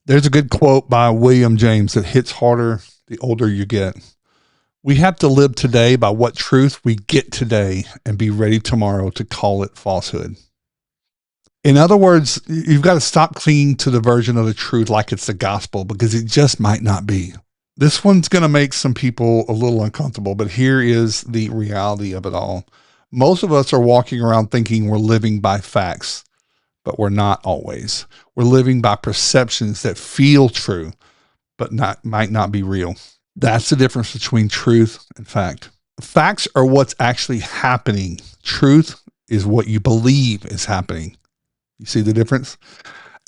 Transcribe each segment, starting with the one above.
There's a good quote by William James that hits harder the older you get. We have to live today by what truth we get today and be ready tomorrow to call it falsehood. In other words, you've got to stop clinging to the version of the truth like it's the gospel, because it just might not be. This one's going to make some people a little uncomfortable, but here is the reality of it all. Most of us are walking around thinking we're living by facts, but we're not always. We're living by perceptions that feel true, but might not be real. That's the difference between truth and fact. Facts are what's actually happening. Truth is what you believe is happening. You see the difference?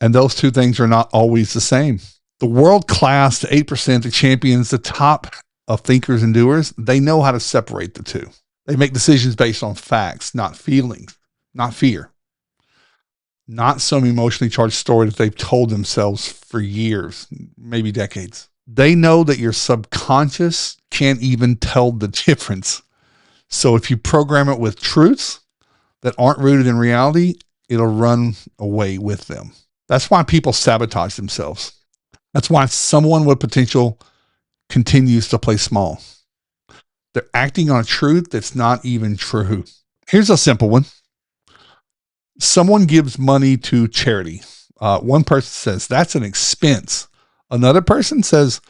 And those two things are not always the same. The world class, the 8%, the champions, the top of thinkers and doers, they know how to separate the two. They make decisions based on facts, not feelings, not fear, not some emotionally charged story that they've told themselves for years, maybe decades. They know that your subconscious can't even tell the difference. So if you program it with truths that aren't rooted in reality, it'll run away with them. That's why people sabotage themselves. That's why someone with potential continues to play small. They're acting on a truth that's not even true. Here's a simple one. Someone gives money to charity. One person says, that's an expense. Another person says,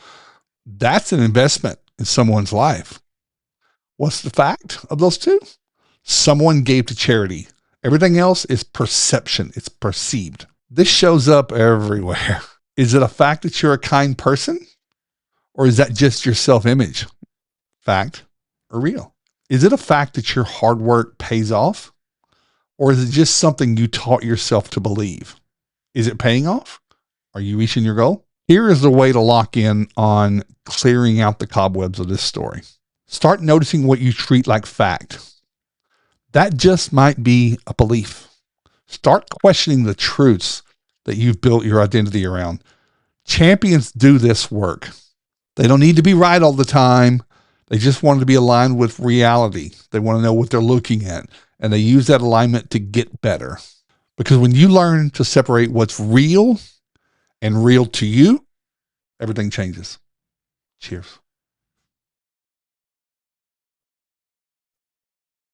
that's an investment in someone's life. What's the fact of those two? Someone gave to charity. Everything else is perception. It's perceived. This shows up everywhere. Is it a fact that you're a kind person? Or is that just your self-image? Fact or real? Is it a fact that your hard work pays off? Or is it just something you taught yourself to believe? Is it paying off? Are you reaching your goal? Here is the way to lock in on clearing out the cobwebs of this story. Start noticing what you treat like fact. That just might be a belief. Start questioning the truths that you've built your identity around. Champions do this work. They don't need to be right all the time. They just want to be aligned with reality. They want to know what they're looking at, and they use that alignment to get better. Because when you learn to separate what's real and real to you, everything changes. Cheers.